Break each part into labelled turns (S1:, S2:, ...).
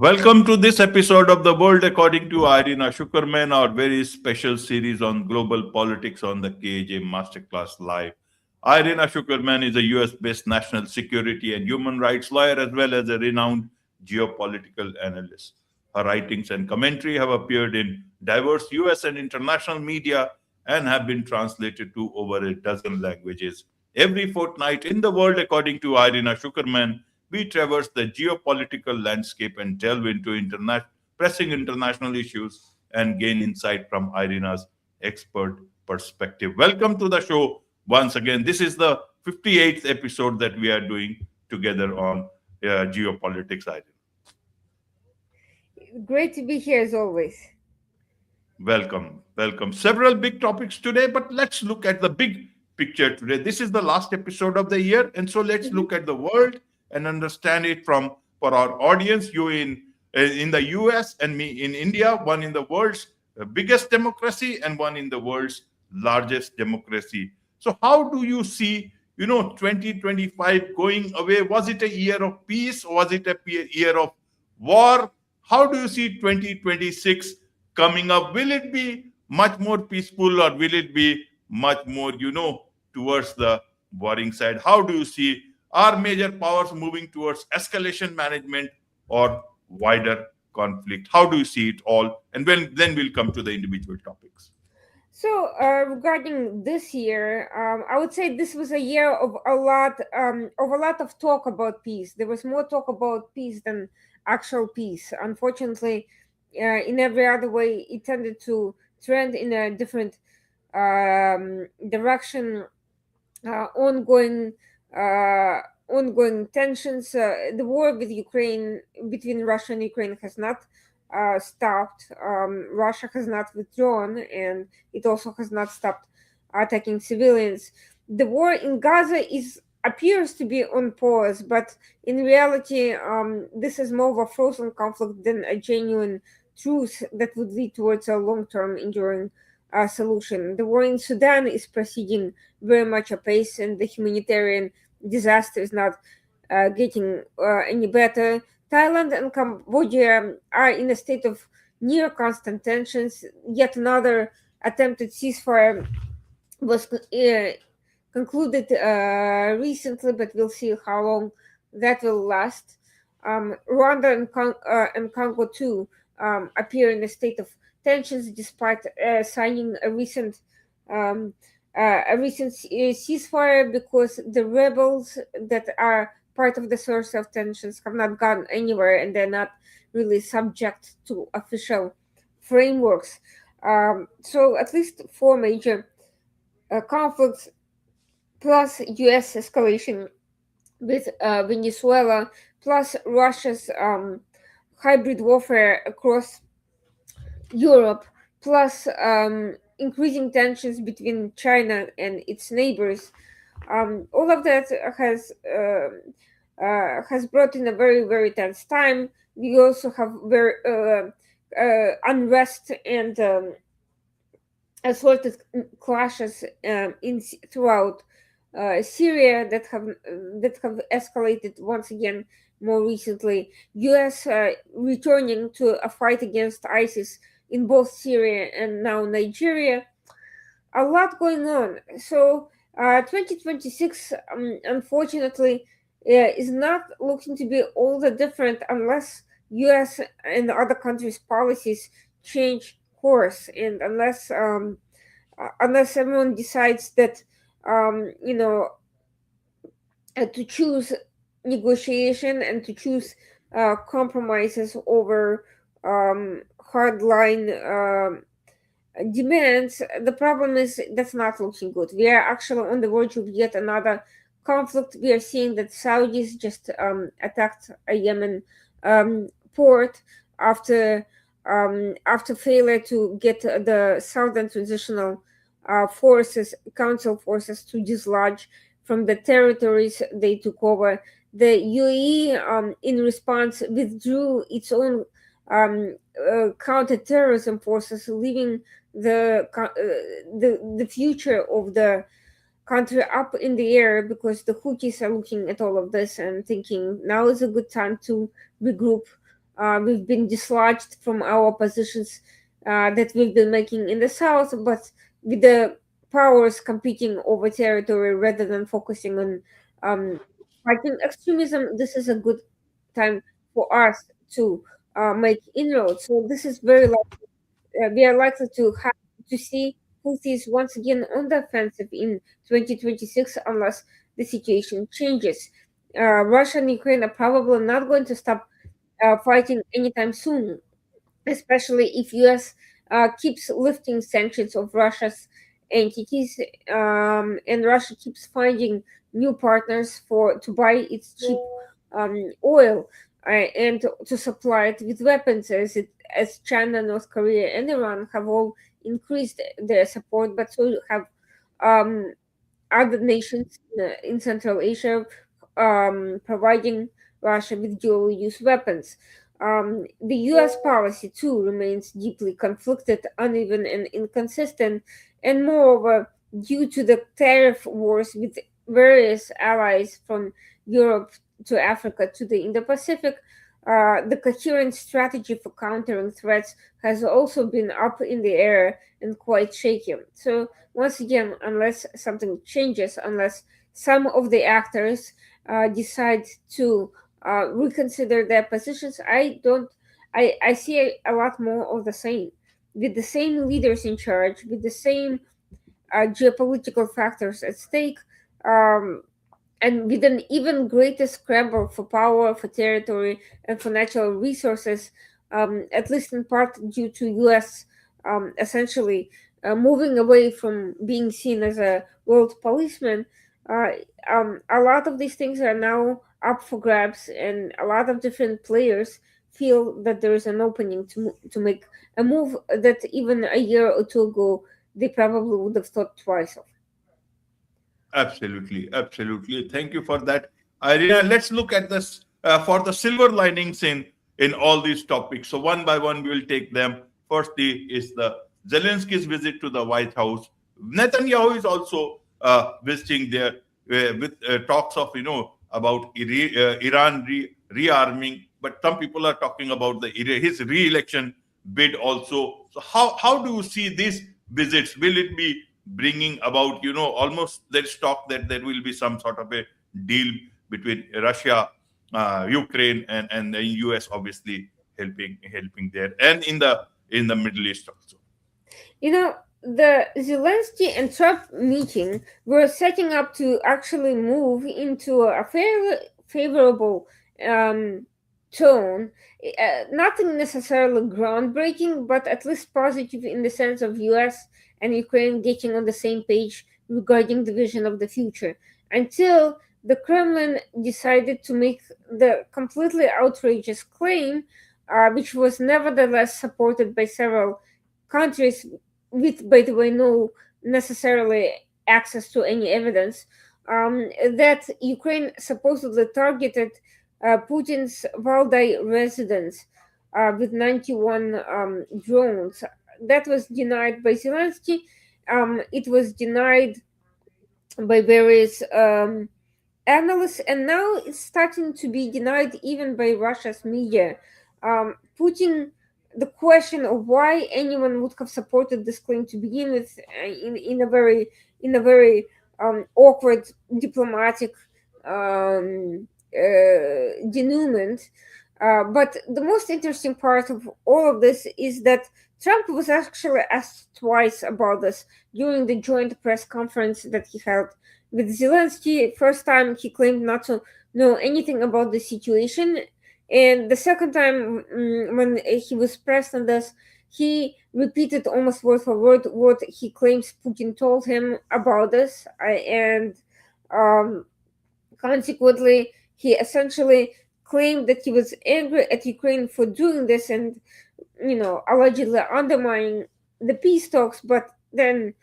S1: Welcome to this episode of The World According to Irina Tsukerman, our very special series on global politics on the KAJ Masterclass Live. Irina Tsukerman is a US based national security and human rights lawyer as well as a renowned geopolitical analyst. Her writings and commentary have appeared in diverse US and international media and have been translated to over a dozen languages. Every fortnight in The World According to Irina Tsukerman, we traverse the geopolitical landscape and delve into pressing international issues and gain insight from Irina's expert perspective. Welcome to the show once again. This is the 58th episode that we are doing together on geopolitics, Irina.
S2: Great to be here as always.
S1: Welcome, welcome. Several big topics today, but let's look at the big picture today. This is the last episode of the year, and so let's
S2: Mhm.
S1: look at the world and understand it from for our audience. You in the US and me in India, one in the world's biggest democracy and one in the world's largest democracy. So, how do you see 2025 going away? Was it a year of peace or was it a year of war? How do you see 2026 coming up? Will it be much more peaceful or will it be much more, towards the warring side? How do you see are major powers moving towards escalation management or wider conflict? How do you see it all? And then we'll come to the individual topics.
S2: Regarding this year, I would say this was a year of a lot of talk about peace. There was more talk about peace than actual peace. Unfortunately, in every other way, it tended to trend in a different direction. Ongoing ongoing tensions. The war with Ukraine between Russia and Ukraine has not stopped. Russia has not withdrawn, and it also has not stopped attacking civilians. The war in Gaza is appears to be on pause, but in reality, this is more of a frozen conflict than a genuine truce that would lead towards a long-term, enduring solution. The war in Sudan is proceeding very much apace, and the humanitarian disaster is not getting any better. Thailand and Cambodia are in a state of near constant tensions. Yet another attempted ceasefire was concluded recently, but we'll see how long that will last. Rwanda and Congo too appear in a state of tensions despite signing um, a recent ceasefire, because the rebels that are part of the source of tensions have not gone anywhere and they're not really subject to official frameworks. So at least four major conflicts plus US escalation with Venezuela, plus Russia's hybrid warfare across Europe, plus increasing tensions between China and its neighbors. All of that has brought in a very very tense time. We also have very unrest and assorted clashes throughout Syria that have escalated once again more recently. U.S. Returning to a fight against ISIS in both Syria and now Nigeria. A lot going on. So 2026, unfortunately, is not looking to be all that different unless U.S. and other countries' policies change course, and unless everyone decides that um, you know to choose negotiation and to choose compromises over hardline demands. The problem is that's not looking good. We are actually on the verge of yet another conflict. We are seeing that Saudis just attacked a Yemen port after after failure to get the Southern Transitional Council forces to dislodge from the territories they took over. The UAE, in response, withdrew its own counter-terrorism forces, leaving the future of the country up in the air, because the Houthis are looking at all of this and thinking now is a good time to regroup We've been dislodged from our positions that we've been making in the south, but with the powers competing over territory rather than focusing on fighting extremism, this is a good time for us to make inroads. So this is we are likely to have to see Houthis once again on the offensive in 2026 unless the situation changes. Russia and Ukraine are probably not going to stop fighting anytime soon, especially if US keeps lifting sanctions of Russia's entities, and Russia keeps finding new partners for to buy its cheap oil and to supply it with weapons, as China, North Korea, and Iran have all increased their support, but so have um, other nations in Central Asia providing Russia with dual use weapons. The US policy, too, remains deeply conflicted, uneven, and inconsistent, and moreover, due to the tariff wars with various allies from Europe to Africa to the Indo Pacific. The coherent strategy for countering threats has also been up in the air and quite shaky. So, once again, unless something changes, unless some of the actors decide to reconsider their positions, I see a lot more of the same, with the same leaders in charge, with the same geopolitical factors at stake, um, and with an even greater scramble for power, for territory, and for natural resources, at least in part due to US essentially moving away from being seen as a world policeman. Uh, a lot of these things are now up for grabs, and a lot of different players feel that there is an opening to make a move that even a year or two ago they probably would have thought twice of.
S1: Absolutely, absolutely. Thank you for that, Irina. Let's look at this for the silver linings in all these topics. So one by one, we will take them. Firstly, is the Zelensky's visit to the White House. Netanyahu is also visiting there with talks of about Iran rearming. But some people are talking about his re-election bid also. So how do you see these visits? Will it be bringing about almost there's talk that there will be some sort of a deal between Russia, Ukraine, and the US, obviously helping there, and in the Middle East also.
S2: You know, the Zelensky and Trump meeting were setting up to actually move into a fairly favorable um, tone. Nothing necessarily groundbreaking, but at least positive in the sense of US and Ukraine getting on the same page regarding the vision of the future. Until the Kremlin decided to make the completely outrageous claim, which was nevertheless supported by several countries with, by the way, no necessarily access to any evidence, that Ukraine supposedly targeted Putin's Valdai residence with 91 drones. That was denied by Zelensky. It was denied by various analysts, and now it's starting to be denied even by Russia's media. Putting the question of why anyone would have supported this claim to begin with in a very awkward diplomatic denouement. But the most interesting part of all of this is that Trump was actually asked twice about this during the joint press conference that he held with Zelensky. First time he claimed not to know anything about the situation, and the second time when he was pressed on this, he repeated almost word for word what he claims Putin told him about this, and um, consequently, he essentially claimed that he was angry at Ukraine for doing this and, allegedly undermining the peace talks, but then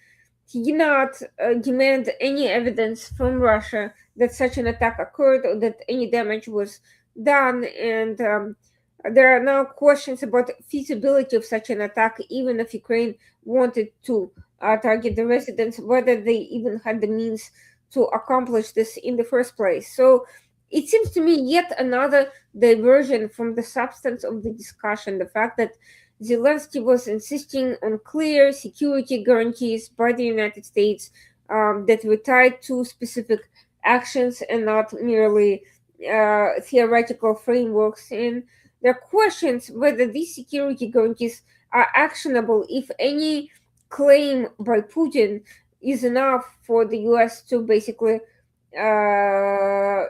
S2: he did not demand any evidence from Russia that such an attack occurred or that any damage was done. And there are now questions about feasibility of such an attack, even if Ukraine wanted to target the residents, whether they even had the means to accomplish this in the first place. So it seems to me yet another diversion from the substance of the discussion. The fact that Zelensky was insisting on clear security guarantees by the United States that were tied to specific actions and not merely theoretical frameworks. And there are questions whether these security guarantees are actionable if any claim by Putin is enough for the US to basically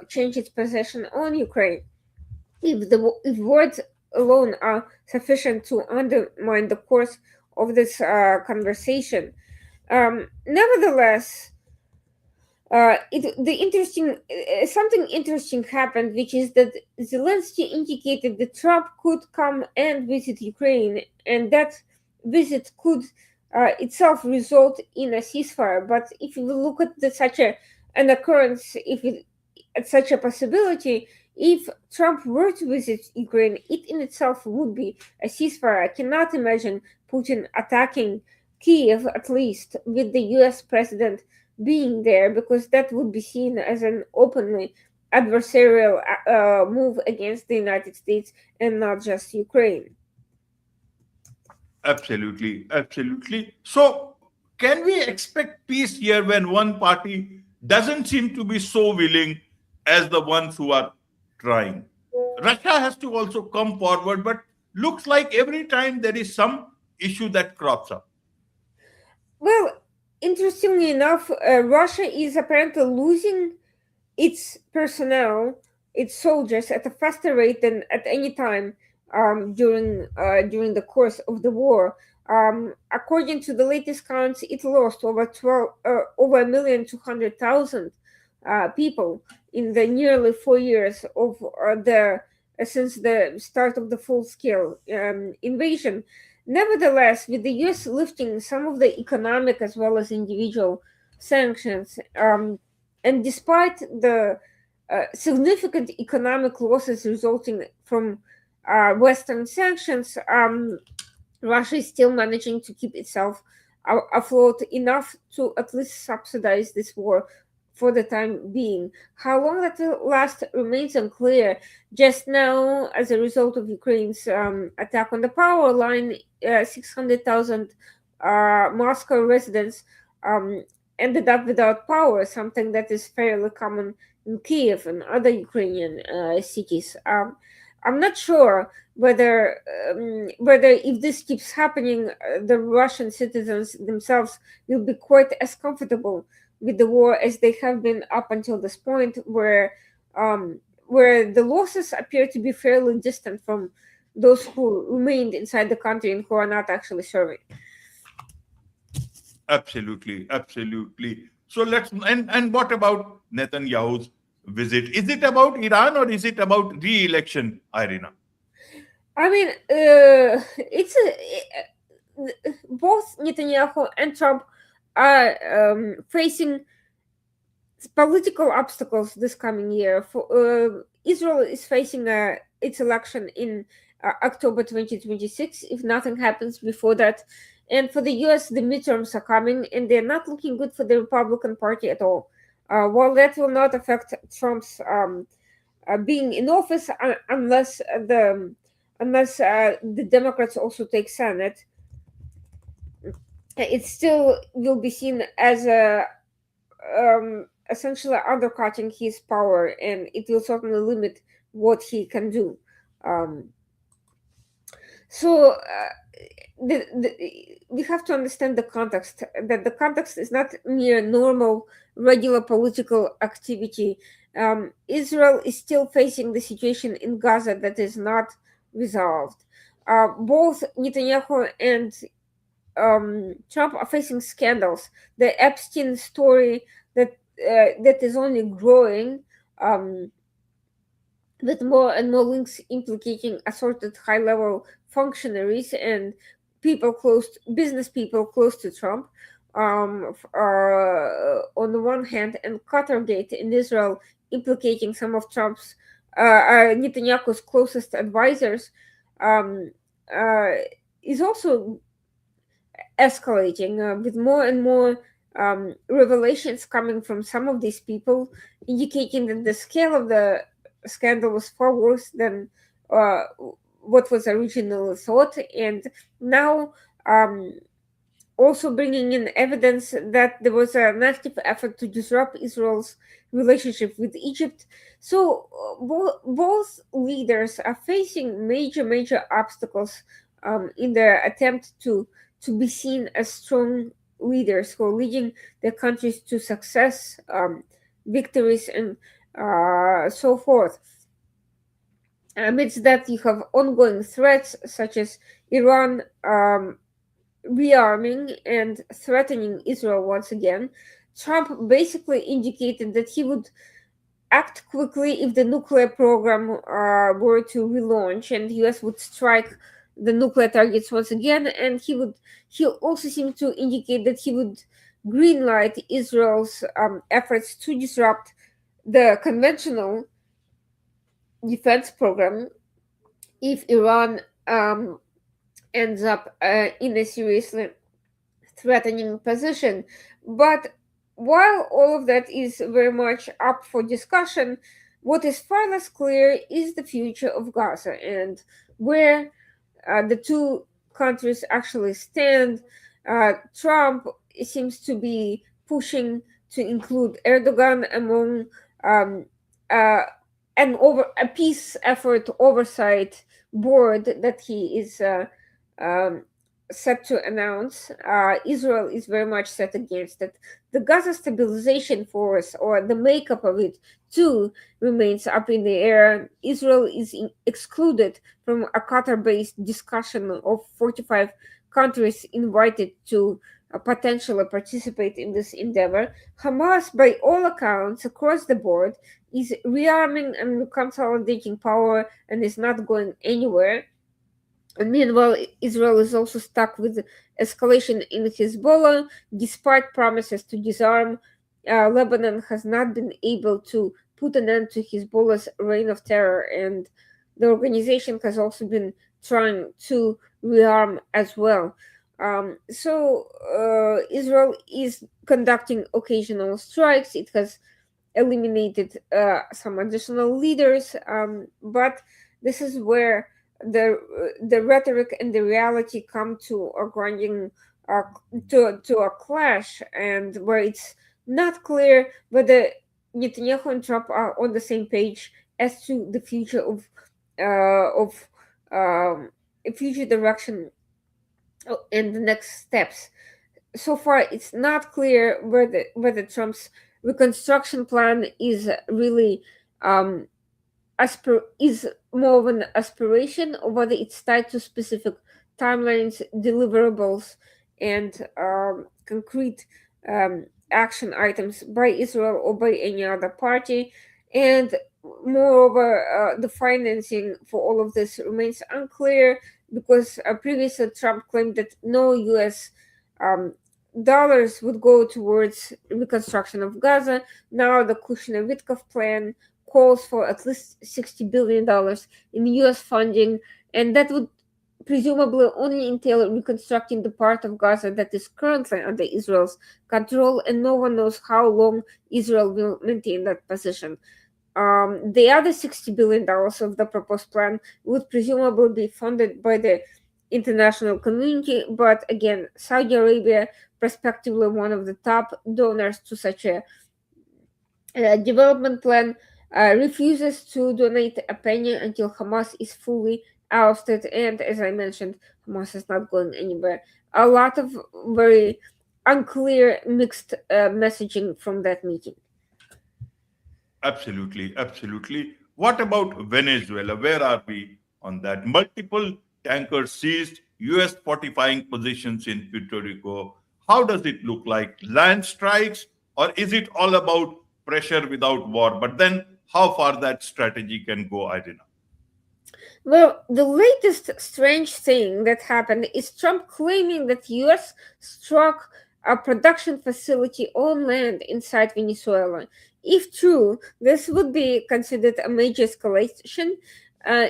S2: change its position on Ukraine. If words alone are sufficient to undermine the course of this conversation, nevertheless, the interesting something interesting happened, which is that Zelensky indicated that Trump could come and visit Ukraine, and that visit could itself result in a ceasefire. But if you look at such an occurrence, if it, at such a possibility, if Trump were to visit Ukraine, it in itself would be a ceasefire. I cannot imagine Putin attacking Kiev, at least with the U.S. president being there, because that would be seen as an openly adversarial move against the United States and not just Ukraine.
S1: Absolutely, absolutely. So, can we expect peace here when one party doesn't seem to be so willing as the ones who are trying? Russia has to also come forward, but looks like every time there is some issue that crops up.
S2: Well, interestingly enough, Russia is apparently losing its personnel, its soldiers, at a faster rate than at any time during the course of the war. According to the latest counts, it lost over 1,200,000 people in the nearly 4 years of the since the start of the full-scale invasion. Nevertheless, with the U.S. lifting some of the economic as well as individual sanctions, and despite the significant economic losses resulting from Western sanctions, Russia is still managing to keep itself afloat enough to at least subsidize this war for the time being. How long that will last remains unclear. Just now, as a result of Ukraine's attack on the power line, 600,000 Moscow residents um, ended up without power, something that is fairly common in Kiev and other Ukrainian cities. I'm not sure whether if this keeps happening, the Russian citizens themselves will be quite as comfortable with the war as they have been up until this point, where the losses appear to be fairly distant from those who remained inside the country and who are not actually serving.
S1: Absolutely, absolutely. So let's and what about Netanyahu's visit? Is it about Iran or is it about re-election, Irina?
S2: I mean, both Netanyahu and Trump are facing political obstacles this coming year. Israel is facing its election in October 2026 if nothing happens before that. And for the US, the midterms are coming and they're not looking good for the Republican Party at all. While that will not affect Trump's being in office unless the Democrats also take Senate, it still will be seen as a essentially undercutting his power, and it will certainly limit what he can do. Um, so we have to understand the context. That the context is not mere normal, regular political activity. Israel is still facing the situation in Gaza that is not resolved. Both Netanyahu and Trump are facing scandals. The Epstein story that is only growing, um, with more and more links implicating assorted high-level functionaries and business people close to Trump. On the one hand, and Qatargate in Israel implicating some of Netanyahu's closest advisors, um, uh, is also escalating with more and more revelations coming from some of these people, indicating that the scale of the scandal was far worse than uh, what was originally thought. And now, um, also bringing in evidence that there was an active effort to disrupt Israel's relationship with Egypt. So both leaders are facing major obstacles in their attempt to be seen as strong leaders who are leading their countries to success, victories, and so forth. Amidst that, you have ongoing threats such as Iran rearming and threatening Israel once again. Trump basically indicated that he would act quickly if the nuclear program were to relaunch and the US would strike the nuclear targets once again. And he also seemed to indicate that he would greenlight Israel's efforts to disrupt the conventional defense program if Iran ends up in a seriously threatening position. But while all of that is very much up for discussion, what is far less clear is the future of Gaza and where the two countries actually stand. Trump seems to be pushing to include Erdogan among um, uh, a peace effort oversight board that he is um, set to announce. Israel is very much set against it. The Gaza Stabilization Force, or the makeup of it, too, remains up in the air. Israel is excluded from a Qatar based discussion of 45 countries invited to potentially participate in this endeavor. Hamas, by all accounts, across the board, is rearming and consolidating power and is not going anywhere. And meanwhile, Israel is also stuck with escalation in Hezbollah. Despite promises to disarm, Lebanon has not been able to put an end to Hezbollah's reign of terror, and the organization has also been trying to rearm as well. Israel is conducting occasional strikes. It has eliminated some additional leaders, but this is where the rhetoric and the reality come to a grinding uh, to a clash, and where it's not clear whether Netanyahu and Trump are on the same page as to the future of um, future direction and the next steps. So far, it's not clear whether Trump's reconstruction plan is really um, is more of an aspiration, or whether it's tied to specific timelines, deliverables, and concrete action items by Israel or by any other party. And moreover, the financing for all of this remains unclear because previously Trump claimed that no US um, dollars would go towards reconstruction of Gaza. Now the Kushner-Witkoff plan calls for at least $60 billion in US funding, and that would presumably only entail reconstructing the part of Gaza that is currently under Israel's control, and no one knows how long Israel will maintain that position. The other $60 billion of the proposed plan would presumably be funded by the international community, but again, Saudi Arabia, prospectively one of the top donors to such a development plan, refuses to donate a penny until Hamas is fully ousted. And as I mentioned, Hamas is not going anywhere. A lot of very unclear, mixed messaging from that meeting.
S1: Absolutely, absolutely. What about Venezuela? Where are we on that? Multiple tankers seized, US fortifying positions in Puerto Rico. How does it look like? Land strikes, or is it all about pressure without war? But then, how far that strategy can go, Irina?
S2: Well, the latest strange thing that happened is Trump claiming that US struck a production facility on land inside Venezuela. If true, this would be considered a major escalation,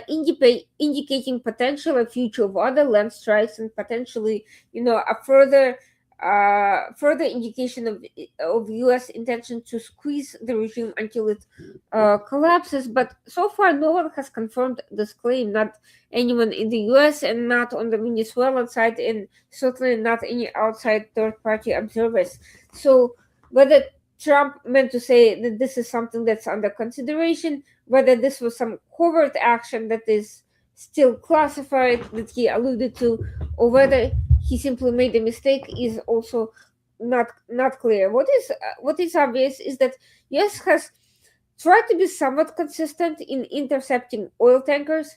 S2: indicating potential a future of other land strikes and potentially, a further further indication of U.S. intention to squeeze the regime until it collapses. But so far, no one has confirmed this claim. Not anyone in the U.S. and not on the Venezuelan side, and certainly not any outside third-party observers. So whether Trump meant to say that this is something that's under consideration, whether this was some covert action that is still classified that he alluded to, or whether he simply made a mistake is also not clear. What is obvious is that US has tried to be somewhat consistent in intercepting oil tankers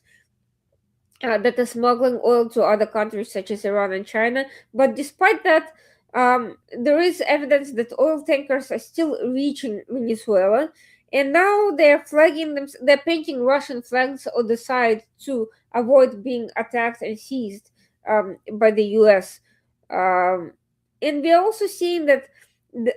S2: that are smuggling oil to other countries such as Iran and China. But despite that, there is evidence that oil tankers are still reaching Venezuela, and now they're flagging them. They're painting Russian flags on the side to avoid being attacked and seized by the U.S. Um, and we are also seeing that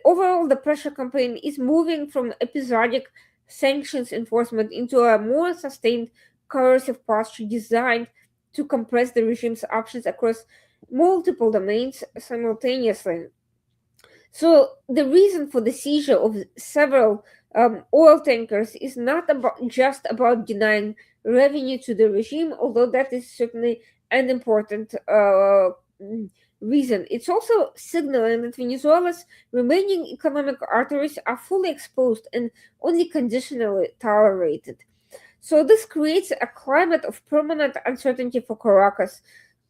S2: overall the pressure campaign is moving from episodic sanctions enforcement into a more sustained coercive posture designed to compress the regime's options across multiple domains simultaneously. So the reason for the seizure of several oil tankers is not just about denying revenue to the regime, although that is certainly an important reason. It's also signaling that Venezuela's remaining economic arteries are fully exposed and only conditionally tolerated. So this creates a climate of permanent uncertainty for Caracas.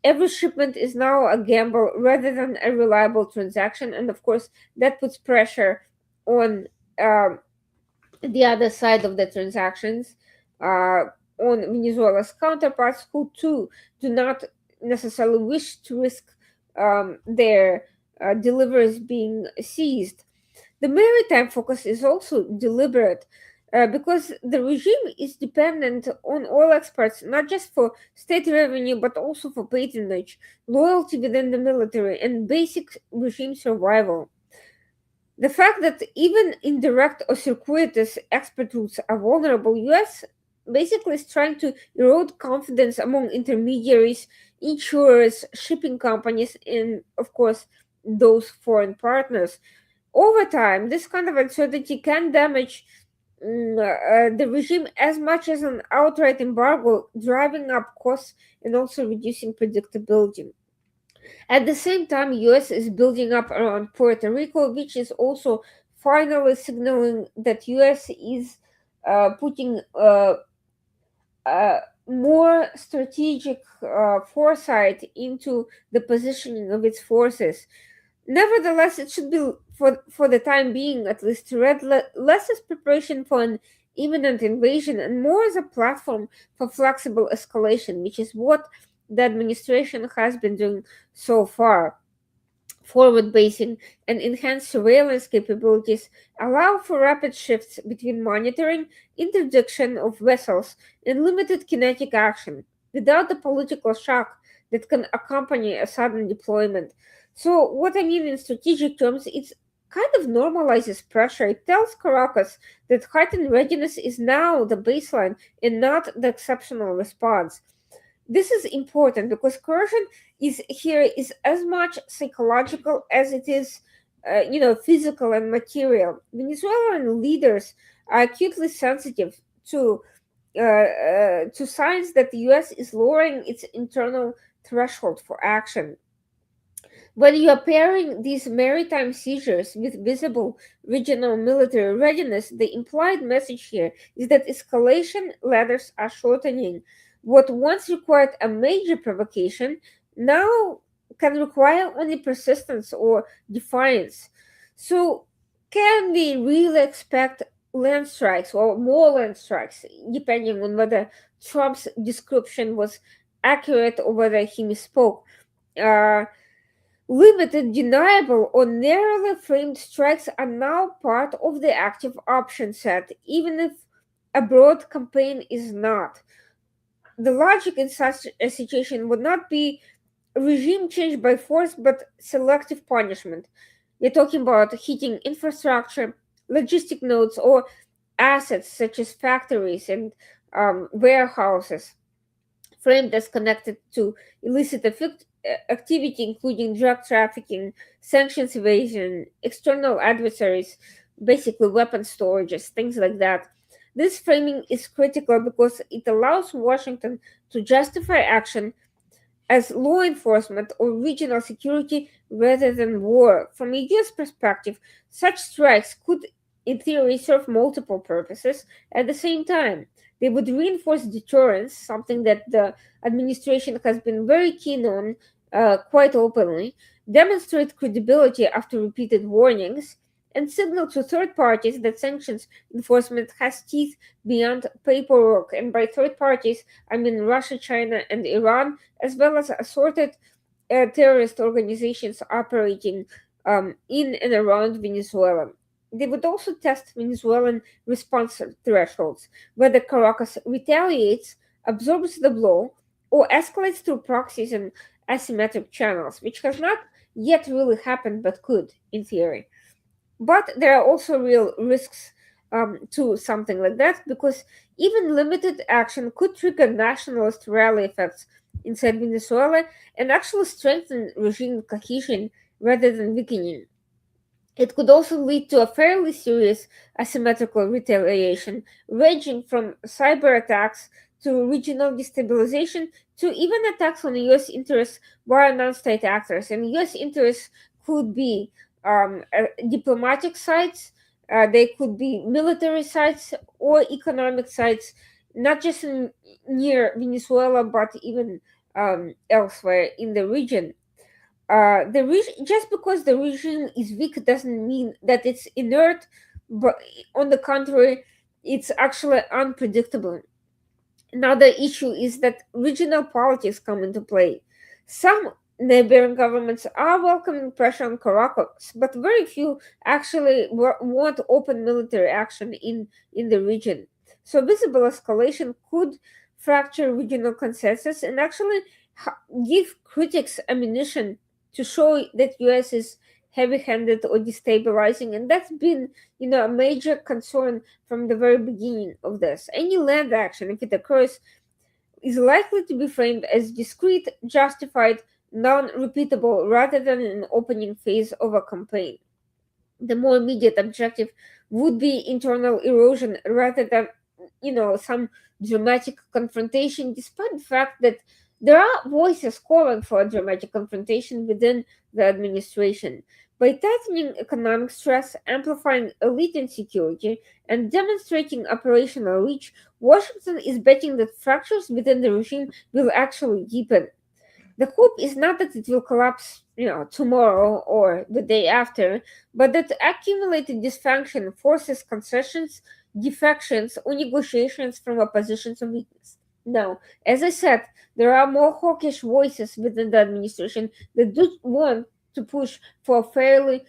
S2: Every shipment is now a gamble rather than a reliable transaction, and of course, that puts pressure on um, the other side of the transactions, on Venezuela's counterparts, who too do not necessarily wish to risk their deliveries being seized. The maritime focus is also deliberate because the regime is dependent on oil exports not just for state revenue but also for patronage, loyalty within the military, and basic regime survival. The fact that even indirect or circuitous export routes are vulnerable, US basically is trying to erode confidence among intermediaries, insurers, shipping companies, and of course those foreign partners. Over time, this kind of uncertainty can damage the regime as much as an outright embargo, driving up costs and also reducing predictability. At the same time, US is building up around Puerto Rico, which is also finally signaling that US is putting uh, more strategic foresight into the positioning of its forces. Nevertheless, it should be, for the time being at least, read less as preparation for an imminent invasion and more as a platform for flexible escalation, which is what the administration has been doing so far. Forward basing and enhanced surveillance capabilities allow for rapid shifts between monitoring, interdiction of vessels, and limited kinetic action without the political shock that can accompany a sudden deployment. So, what I mean in strategic terms, it's kind of normalizes pressure. It tells Caracas that heightened readiness is now the baseline and not the exceptional response. This is important because coercion is as much psychological as it is physical and material. Venezuelan leaders are acutely sensitive to signs that the US is lowering its internal threshold for action. When you are pairing these maritime seizures with visible regional military readiness, the implied message here is that escalation ladders are shortening. What once required a major provocation now can require only persistence or defiance. So, can we really expect land strikes or more land strikes, depending on whether Trump's description was accurate or whether he misspoke? Uh, Limited, deniable, or narrowly framed strikes are now part of the active option set, even if a broad campaign is not. The logic in such a situation would not be regime change by force, but selective punishment. We're talking about hitting infrastructure, logistic nodes, or assets such as factories and warehouses framed as connected to illicit activity, including drug trafficking, sanctions evasion, external adversaries, basically weapon storages, things like that. This framing is critical because it allows Washington to justify action as law enforcement or regional security rather than war. From a US perspective, such strikes could, in theory, serve multiple purposes at the same time. They would reinforce deterrence, something that the administration has been very keen on quite openly, demonstrate credibility after repeated warnings, and signal to third parties that sanctions enforcement has teeth beyond paperwork. And by third parties, I mean Russia, China, and Iran, as well as assorted terrorist organizations operating in and around Venezuela. They would also test Venezuelan response thresholds, whether Caracas retaliates, absorbs the blow, or escalates through proxies and asymmetric channels, which has not yet really happened but could, in theory. But there are also real risks to something like that because even limited action could trigger nationalist rally effects inside Venezuela and actually strengthen regime cohesion rather than weakening. It could also lead to a fairly serious asymmetrical retaliation, ranging from cyber attacks to regional destabilization to even attacks on US interests by non state actors. And US interests could be diplomatic sites, they could be military sites or economic sites, not just near Venezuela, but even elsewhere in the region. Just because the regime is weak doesn't mean that it's inert, but on the contrary, it's actually unpredictable. Another issue is that regional politics come into play. Some neighboring governments are welcoming pressure on Caracas, but very few actually want open military action in the region. So visible escalation could fracture regional consensus and actually give critics ammunition to show that US is heavy-handed or destabilizing, and that's been a major concern from the very beginning of this. Any land action, if it occurs, is likely to be framed as discrete, justified, non-repeatable, rather than an opening phase of a campaign. The more immediate objective would be internal erosion rather than some dramatic confrontation, despite the fact that there are voices calling for a dramatic confrontation within the administration. By tightening economic stress, amplifying elite insecurity, and demonstrating operational reach, Washington is betting that fractures within the regime will actually deepen. The hope is not that it will collapse, tomorrow or the day after, but that accumulated dysfunction forces concessions, defections, or negotiations from a positions of weakness. Now, as I said, there are more hawkish voices within the administration that do want to push for a fairly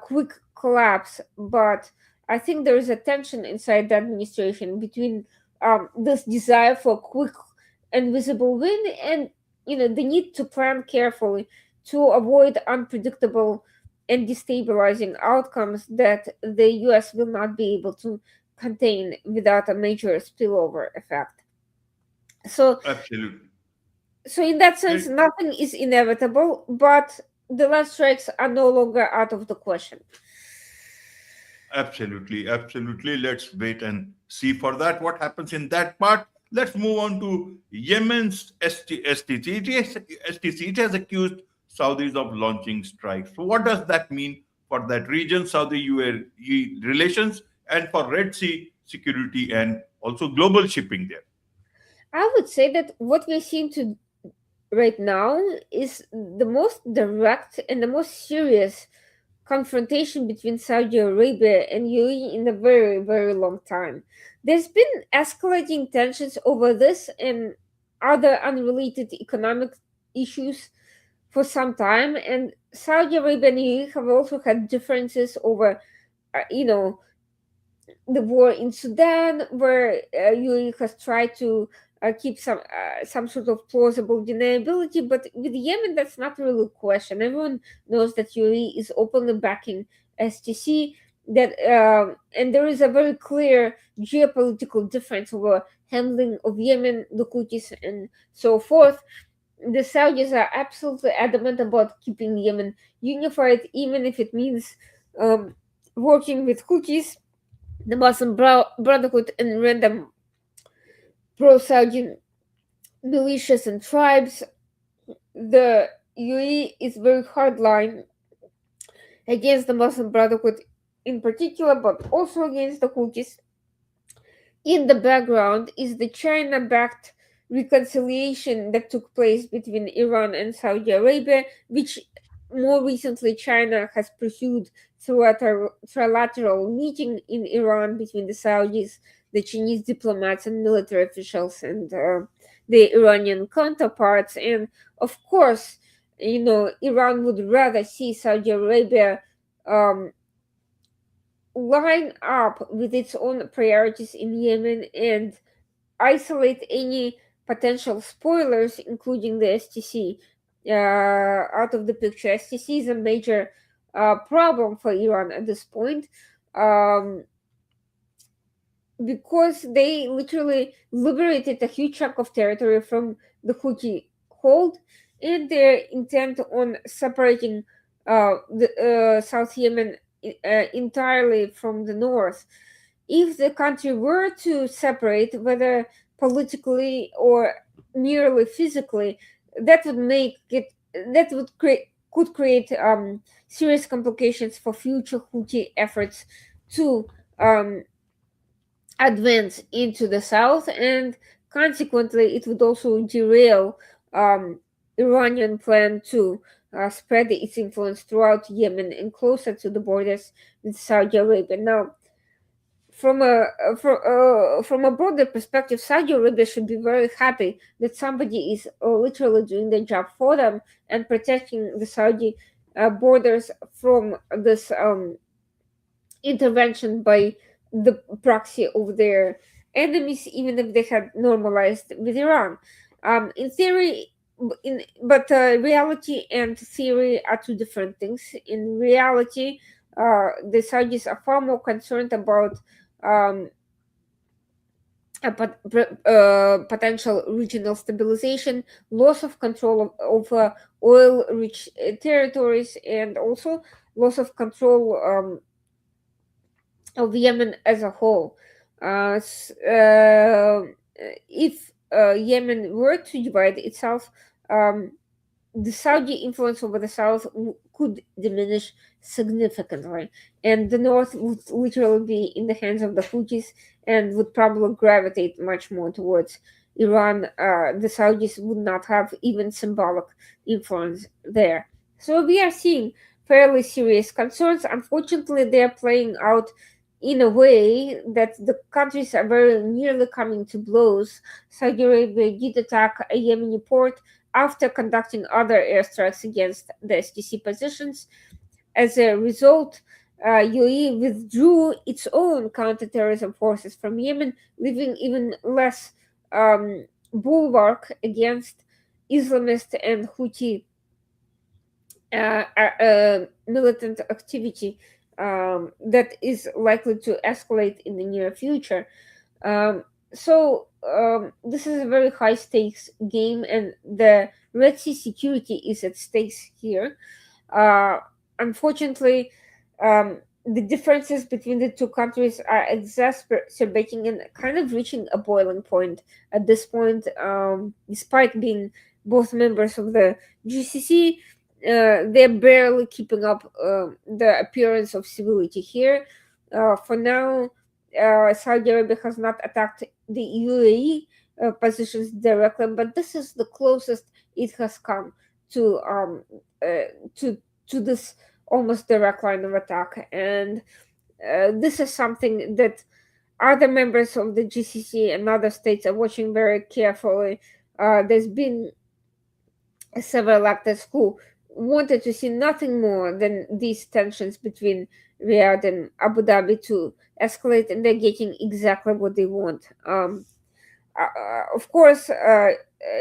S2: quick collapse, but I think there is a tension inside the administration between this desire for a quick and visible win and the need to plan carefully to avoid unpredictable and destabilizing outcomes that the US will not be able to contain without a major spillover effect. So
S1: Absolutely.
S2: so in that sense
S1: It,
S2: nothing is inevitable, but the land strikes are no longer out of the question.
S1: Absolutely, absolutely. Let's wait and see for that what happens in that part. Let's move on to Yemen's STC. It has accused Saudis of launching strikes. So, what does that mean for that region, Saudi UAE relations, and for Red Sea security and also global shipping there?
S2: I would say that what we seem to right now is the most direct and the most serious confrontation between Saudi Arabia and UAE in a very, very long time. There's been escalating tensions over this and other unrelated economic issues for some time, and Saudi Arabia and UAE have also had differences over, uh, you know, the war in Sudan, where UAE has tried to keep some sort of plausible deniability, but with Yemen, that's not really a question. Everyone knows that UAE is openly backing STC. That and there is a very clear geopolitical difference over handling of Yemen, the Houthis, and so forth. The Saudis are absolutely adamant about keeping Yemen unified, even if it means um, working with Houthis, the Muslim Brotherhood, and random pro-Saudi militias and tribes. The UAE is very hardline against the Muslim Brotherhood in particular, but also against the Houthis. In the background is the China backed reconciliation that took place between Iran and Saudi Arabia, which more recently China has pursued through a trilateral meeting in Iran between the Saudis, the Chinese diplomats and military officials, and the Iranian counterparts. And of course, Iran would rather see Saudi Arabia um, line up with its own priorities in Yemen and isolate any potential spoilers, including the STC, out of the picture. STC is a major problem for Iran at this point. Um, because they literally liberated a huge chunk of territory from the Houthi hold, and their intent on separating the South Yemen entirely from the north. If the country were to separate, whether politically or merely physically, that would make it that would create could create serious complications for future Houthi efforts to um, advance into the south, and consequently, it would also derail um, Iranian plan to spread its influence throughout Yemen and closer to the borders with Saudi Arabia. Now, from a broader perspective, Saudi Arabia should be very happy that somebody is literally doing the job for them and protecting the Saudi borders from this intervention by the proxy of their enemies, even if they had normalized with Iran. In theory, reality and theory are two different things. In reality, the Saudis are far more concerned about um, potential regional stabilization, loss of control of oil rich territories, and also loss of control of Yemen as a whole. If Yemen were to divide itself, um, the Saudi influence over the south could diminish significantly, and the north would literally be in the hands of the Houthis and would probably gravitate much more towards Iran. The Saudis would not have even symbolic influence there. So we are seeing fairly serious concerns. Unfortunately, they are playing out in a way that the countries are very nearly coming to blows. Saudi Arabia did attack a Yemeni port after conducting other airstrikes against the STC positions. As a result, UAE withdrew its own counterterrorism forces from Yemen, leaving even less bulwark against Islamist and Houthi militant activity that is likely to escalate in the near future. This is a very high stakes game, and the Red Sea security is at stakes here. Uh, Unfortunately, the differences between the two countries are exacerbating and kind of reaching a boiling point at this point, despite being both members of the GCC. They're barely keeping up the appearance of civility here. For now, Saudi Arabia has not attacked the UAE positions directly, but this is the closest it has come to to this almost direct line of attack, and this is something that other members of the GCC and other states are watching very carefully. There's been several actors who wanted to see nothing more than these tensions between Riyadh and Abu Dhabi to escalate, and they're getting exactly what they want. Of course,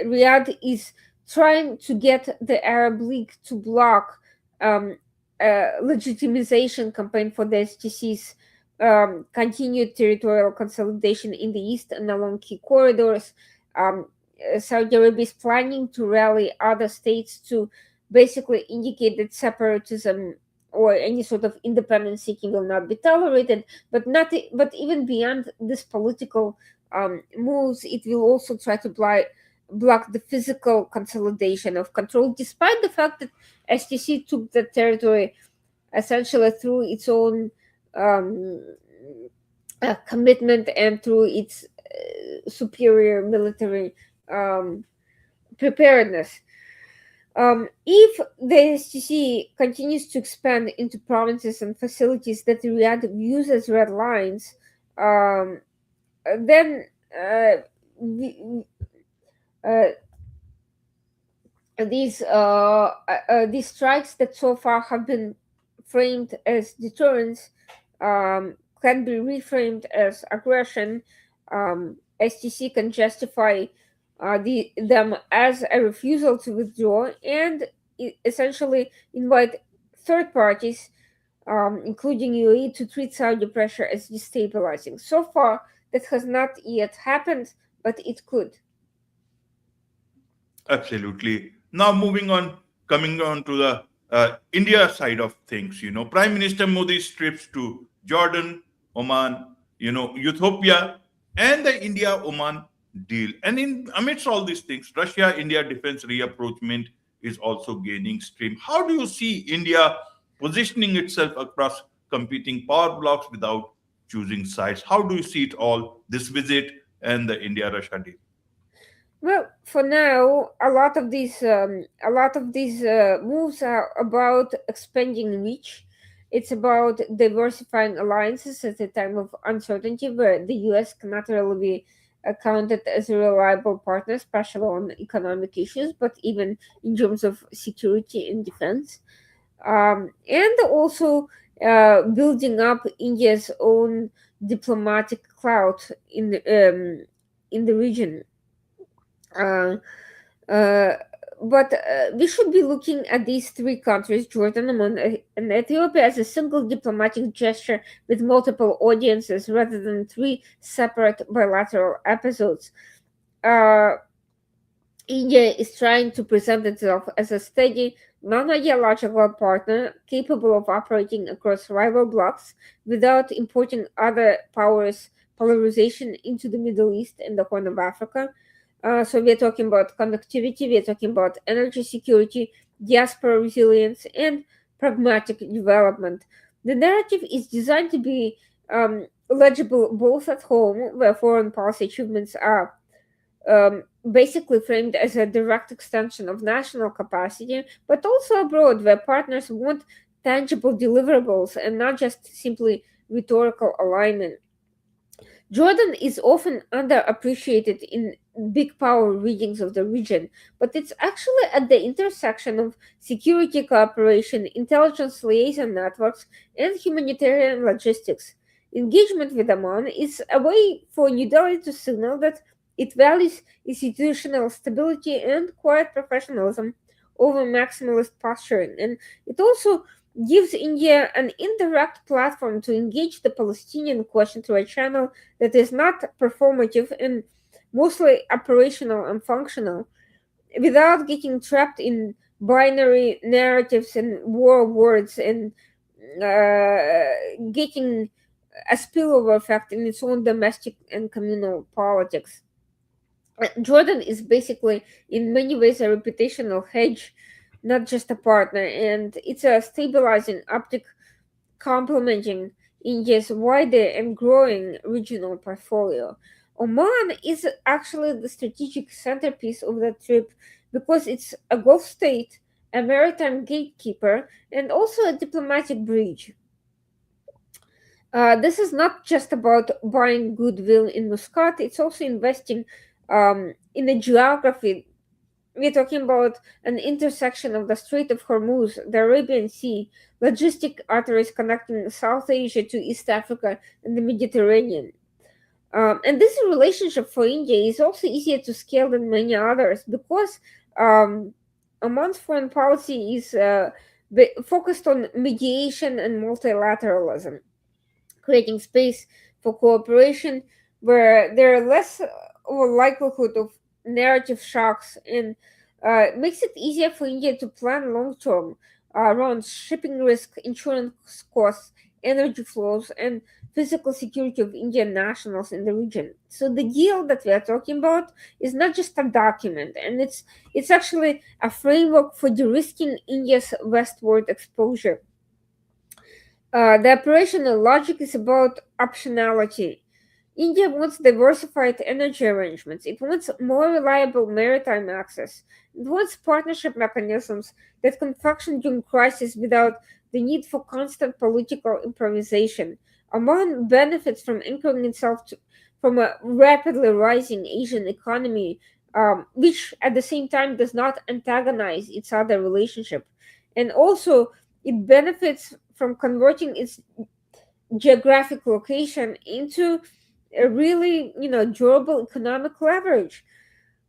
S2: Riyadh is trying to get the Arab League to block um, a legitimization campaign for the STC's continued territorial consolidation in the east and along key corridors. Um, Saudi Arabia is planning to rally other states to basically indicate that separatism or any sort of independence seeking will not be tolerated. But even beyond this political moves, it will also try to block the physical consolidation of control, despite the fact that STC took the territory essentially through its own um, commitment and through its superior military um, preparedness. If the STC continues to expand into provinces and facilities that Riyadh views as red lines, um, then we, uh, these strikes that so far have been framed as deterrence can be reframed as aggression. STC can justify them as a refusal to withdraw and essentially invite third parties, including UAE, to treat Saudi pressure as destabilizing. So far, that has not yet happened, but it could.
S1: Absolutely. Now, moving on, coming on to the India side of things, Prime Minister Modi's trips to Jordan, Oman, Ethiopia, and the India-Oman deal. And amidst all these things, Russia-India defense reapproachment is also gaining steam. How do you see India positioning itself across competing power blocks without choosing sides? How do you see it all, this visit and the India-Russia deal?
S2: Well, for now, a lot of these moves are about expanding reach. It's about diversifying alliances at a time of uncertainty, where the U.S. cannot really be counted as a reliable partner, especially on economic issues, but even in terms of security and defense, and also building up India's own diplomatic clout in the region. Uh, uh, but we should be looking at these three countries, Jordan, Oman, and Ethiopia, as a single diplomatic gesture with multiple audiences rather than three separate bilateral episodes. Uh, India is trying to present itself as a steady, non ideological partner capable of operating across rival blocs without importing other powers' polarization into the Middle East and the Horn of Africa. So, we're talking about connectivity, we're talking about energy security, diaspora resilience, and pragmatic development. The narrative is designed to be legible both at home, where foreign policy achievements are basically framed as a direct extension of national capacity, but also abroad, where partners want tangible deliverables and not just simply rhetorical alignment. Jordan is often underappreciated in big power readings of the region, but it's actually at the intersection of security cooperation, intelligence liaison networks, and humanitarian logistics. Engagement with Amman is a way for New Delhi to signal that it values institutional stability and quiet professionalism over maximalist posturing, and it also gives India an indirect platform to engage the Palestinian question through a channel that is not performative and mostly operational and functional, without getting trapped in binary narratives and war words and getting a spillover effect in its own domestic and communal politics. Jordan is basically, in many ways, a reputational hedge, not just a partner, and it's a stabilizing optic complementing India's wider and growing regional portfolio. Oman is actually the strategic centerpiece of the trip because it's a Gulf state, a maritime gatekeeper, and also a diplomatic bridge. This is not just about buying goodwill in Muscat, it's also investing in the geography. We're talking about an intersection of the Strait of Hormuz, the Arabian Sea, logistic arteries connecting South Asia to East Africa and the Mediterranean. And this relationship for India is also easier to scale than many others because um, Oman's foreign policy is focused on mediation and multilateralism, creating space for cooperation where there are less of a likelihood of narrative shocks, and makes it easier for India to plan long term around shipping risk, insurance costs, energy flows, and physical security of Indian nationals in the region. So the deal that we are talking about is not just a document, and it's actually a framework for de-risking India's westward exposure. The operational logic is about optionality. India wants diversified energy arrangements. It wants more reliable maritime access. It wants partnership mechanisms that can function during crisis without the need for constant political improvisation. Oman benefits from anchoring itself from a rapidly rising Asian economy, which at the same time does not antagonize its other relationship. And also, it benefits from converting its geographic location into a really, durable economic leverage.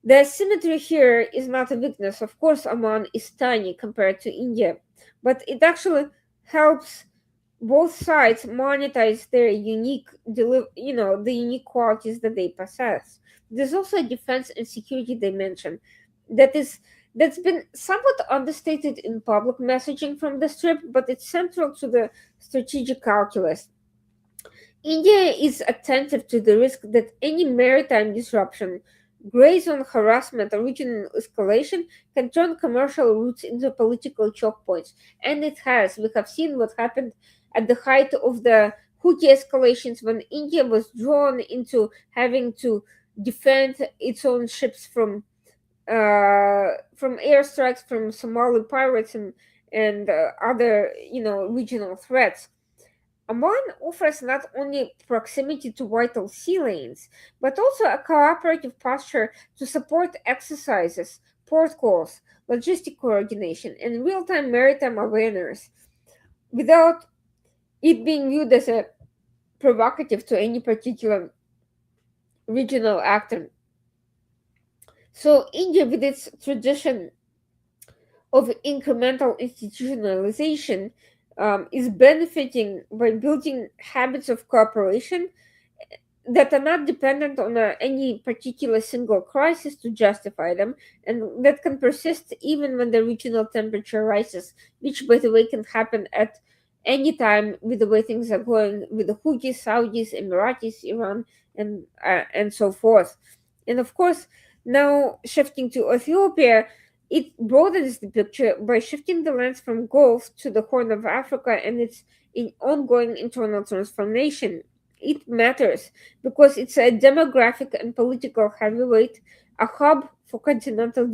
S2: The asymmetry here is not a weakness. Of course, Oman is tiny compared to India, but it actually helps both sides monetize their the unique qualities that they possess. There's also a defense and security dimension that is that's been somewhat understated in public messaging from the strip, but it's central to the strategic calculus. India is attentive to the risk that any maritime disruption, grazing harassment, or regional escalation can turn commercial routes into political choke points. And it has. We have seen what happened at the height of the Houthi escalations when India was drawn into having to defend its own ships from airstrikes from Somali pirates and other regional threats. Oman offers not only proximity to vital sea lanes, but also a cooperative posture to support exercises, port calls, logistic coordination, and real time maritime awareness without it being viewed as a provocative to any particular regional actor. So, India, with its tradition of incremental institutionalization, is benefiting by building habits of cooperation that are not dependent on any particular single crisis to justify them, and that can persist even when the regional temperature rises, which, by the way, can happen at any time with the way things are going with the Houthis, Saudis, Emiratis, Iran, and so forth. And of course, now shifting to Ethiopia, it broadens the picture by shifting the lens from Gulf to the Horn of Africa and its ongoing internal transformation. It matters because it's a demographic and political heavyweight, a hub for continental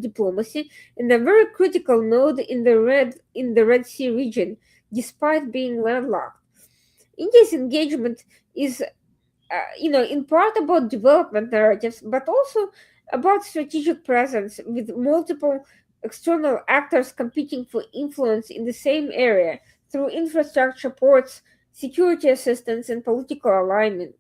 S2: diplomacy, and a very critical node in the Red Sea region, despite being landlocked. India's engagement is in part about development narratives, but also about strategic presence with multiple external actors competing for influence in the same area through infrastructure, ports, security assistance, and political alignment.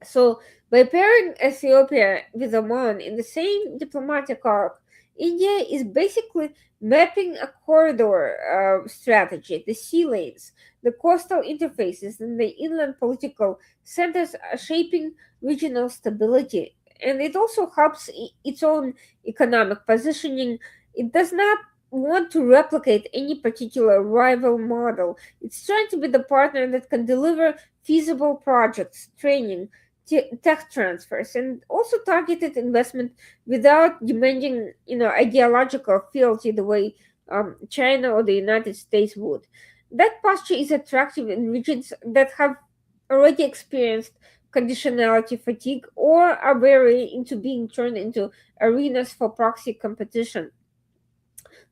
S2: So, by pairing Ethiopia with Oman in the same diplomatic arc, India is basically mapping a corridor strategy. The sea lanes, the coastal interfaces, and the inland political centers are shaping regional stability. And it also helps its own economic positioning. It does not want to replicate any particular rival model. It's trying to be the partner that can deliver feasible projects, training, tech transfers, and also targeted investment without demanding ideological fealty the way China or the United States would. That posture is attractive in regions that have already experienced conditionality fatigue or are wary into being turned into arenas for proxy competition.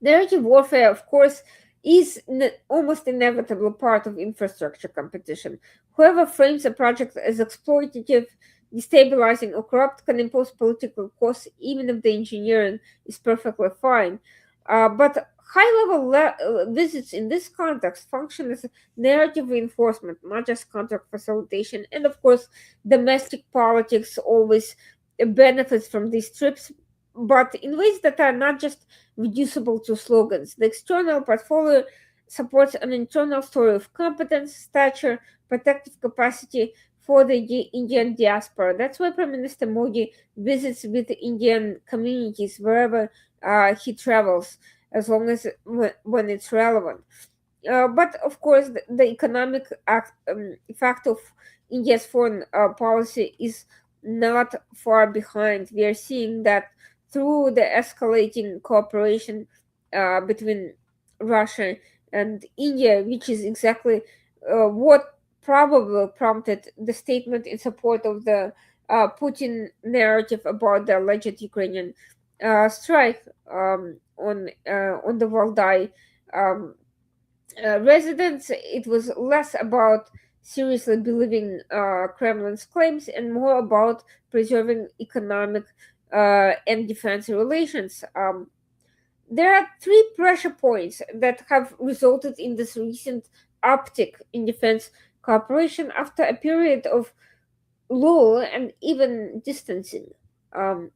S2: Narrative warfare, of course, is almost inevitable part of infrastructure competition. Whoever frames a project as exploitative, destabilizing, or corrupt can impose political costs, even if the engineering is perfectly fine. But high-level visits in this context function as narrative reinforcement, not just contract facilitation. And of course, domestic politics always benefits from these trips, but in ways that are not just reducible to slogans. The external portfolio supports an internal story of competence, stature, protective capacity for the Indian diaspora. That's why Prime Minister Modi visits with Indian communities wherever he travels, as long as when it's relevant. But of course, the economic effect of India's foreign policy is not far behind. We are seeing that through the escalating cooperation between Russia and India, which is exactly what probably prompted the statement in support of the Putin narrative about the alleged Ukrainian strike on the Valdai residents. It was less about seriously believing Kremlin's claims and more about preserving economic and defense relations. There are three pressure points that have resulted in this recent uptick in defense cooperation after a period of lull and even distancing. Um,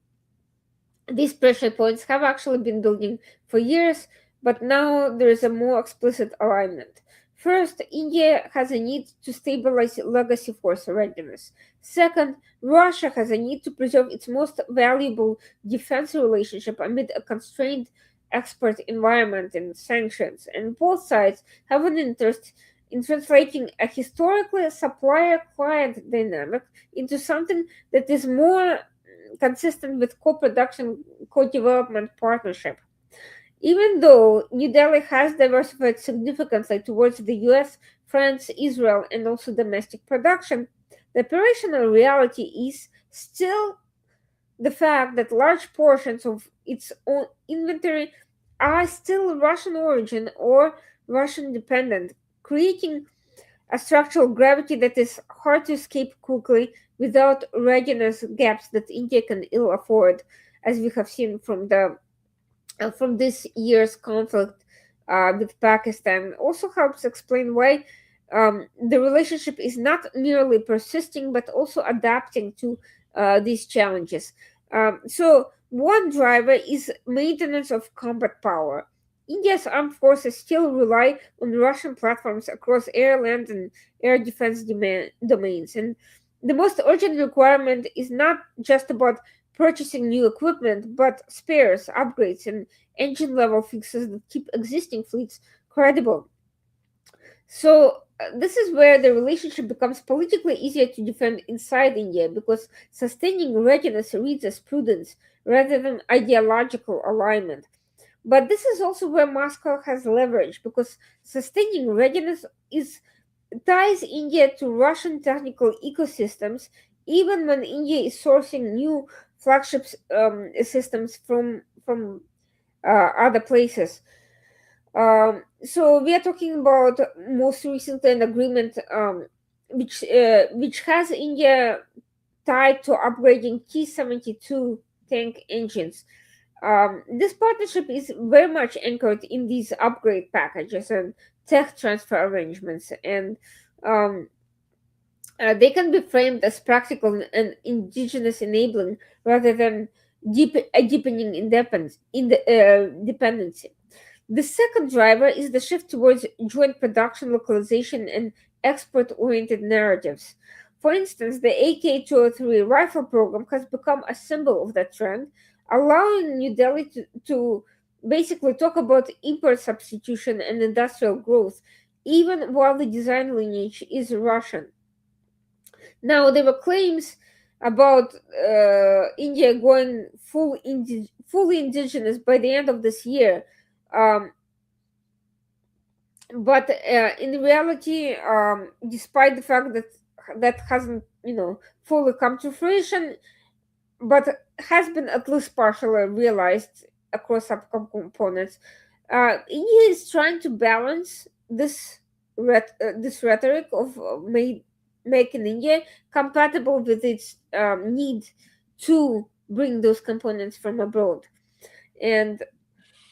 S2: these pressure points have actually been building for years, but now there is a more explicit alignment. First, India has a need to stabilize legacy force readiness. Second, Russia has a need to preserve its most valuable defense relationship amid a constrained export environment and sanctions. And both sides have an interest in translating a historically supplier client dynamic into something that is more consistent with co-production, co-development partnership. Even though New Delhi has diversified significantly towards the US, France, Israel, and also domestic production, the operational reality is still the fact that large portions of its own inventory are still Russian origin or Russian dependent, creating a structural gravity that is hard to escape quickly without readiness gaps that India can ill afford, as we have seen from this year's conflict with Pakistan. Also helps explain why the relationship is not merely persisting but also adapting to these challenges. So, one driver is maintenance of combat power. India's armed forces still rely on Russian platforms across air, land, and air defense domains. And the most urgent requirement is not just about purchasing new equipment, but spares, upgrades, and engine level fixes that keep existing fleets credible. So, this is where the relationship becomes politically easier to defend inside India because sustaining readiness reads as prudence rather than ideological alignment. But this is also where Moscow has leverage because sustaining readiness is ties India to Russian technical ecosystems, even when India is sourcing new flagship systems from other places. So we are talking about most recently an agreement which has India tied to upgrading T-72 tank engines. This partnership is very much anchored in these upgrade packages and tech transfer arrangements, and um, they can be framed as practical and indigenous enabling rather than deepening dependency. The second driver is the shift towards joint production, localization, and export oriented narratives. For instance, the AK-203 rifle program has become a symbol of that trend, allowing New Delhi to basically talk about import substitution and industrial growth, even while the design lineage is Russian. Now, there were claims about India going fully indigenous by the end of this year. Um, but in reality, despite the fact that that hasn't fully come to fruition, but has been at least partially realized across subcomponents, India is trying to balance this rhetoric of make in India compatible with its need to bring those components from abroad. And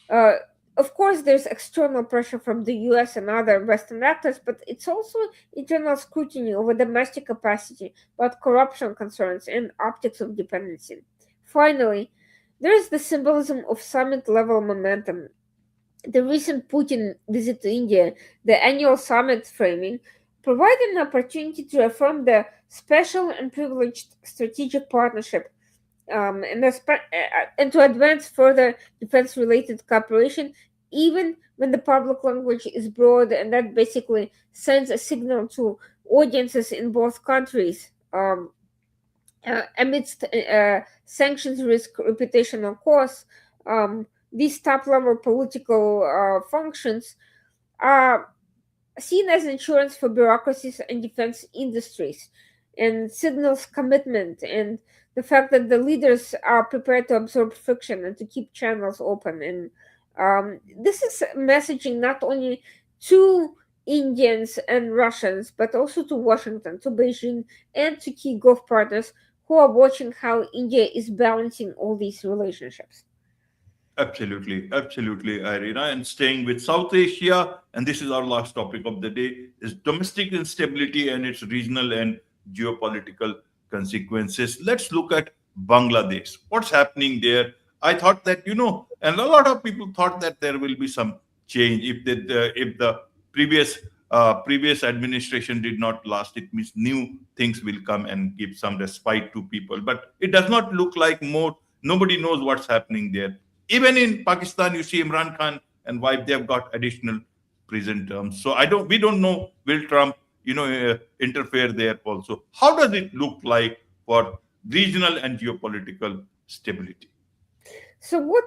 S2: uh, of course, there's external pressure from the US and other Western actors, but it's also internal scrutiny over domestic capacity, about corruption concerns, and optics of dependency. Finally, there is the symbolism of summit level momentum. The recent Putin visit to India, the annual summit framing, provide an opportunity to affirm the special and privileged strategic partnership, and to advance further defense related cooperation, even when the public language is broad, and that basically sends a signal to audiences in both countries. Amidst sanctions risk reputational costs, these top level political functions are seen as insurance for bureaucracies and defense industries, and signals commitment and the fact that the leaders are prepared to absorb friction and to keep channels open. And this is messaging not only to Indians and Russians, but also to Washington, to Beijing, and to key Gulf partners who are watching how India is balancing all these relationships.
S1: Absolutely, absolutely, Irina. And staying with South Asia, and this is our last topic of the day, is domestic instability and its regional and geopolitical consequences. Let's look at Bangladesh. What's happening there? I thought that, and a lot of people thought that there will be some change if the previous previous administration did not last. It means new things will come and give some respite to people. But it does not look like more. Nobody knows what's happening there. Even in Pakistan, you see Imran Khan and wife, they have got additional prison terms. So we don't know, will Trump, interfere there also? How does it look like for regional and geopolitical stability?
S2: So what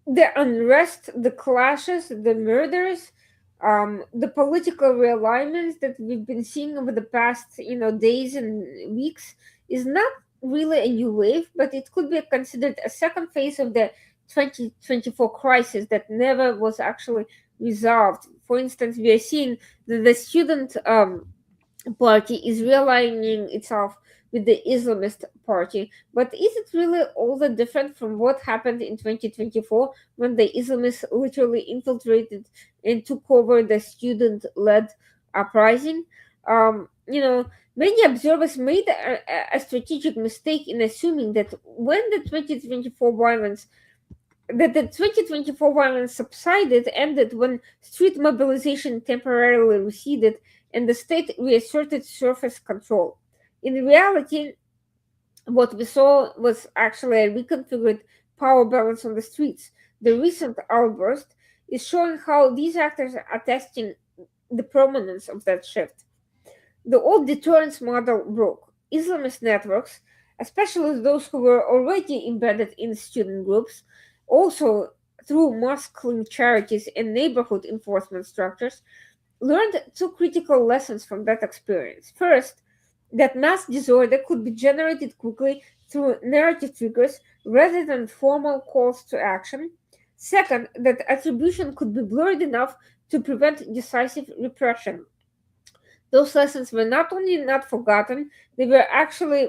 S2: the unrest, the clashes, the murders, the political realignments that we've been seeing over the past, days and weeks is not really a new wave, but it could be considered a second phase of the 2024 crisis that never was actually resolved. For instance, we are seeing that the student party is realigning itself with the Islamist party. But is it really all that different from what happened in 2024 when the Islamists literally infiltrated and took over the student led uprising? Many observers made a strategic mistake in assuming that when the 2024 violence that the 2024 violence subsided ended when street mobilization temporarily receded and the state reasserted surface control. In reality, what we saw was actually a reconfigured power balance on the streets. The recent outburst is showing how these actors are testing the permanence of that shift. The old deterrence model broke. Islamist networks, especially those who were already embedded in student groups, also through mosque-linked charities and neighborhood enforcement structures, learned two critical lessons from that experience. First, that mass disorder could be generated quickly through narrative triggers rather than formal calls to action. Second, that attribution could be blurred enough to prevent decisive repression. Those lessons were not only not forgotten, they were actually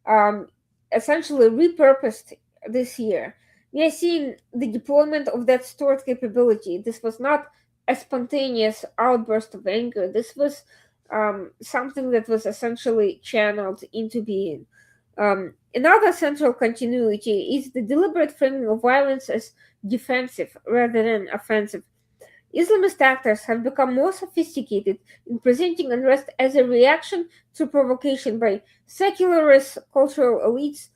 S2: um, essentially repurposed this year. We are seeing the deployment of that stored capability. This was not a spontaneous outburst of anger. This was something that was essentially channeled into being. Another central continuity is the deliberate framing of violence as defensive rather than offensive. Islamist actors have become more sophisticated in presenting unrest as a reaction to provocation by secularist cultural elites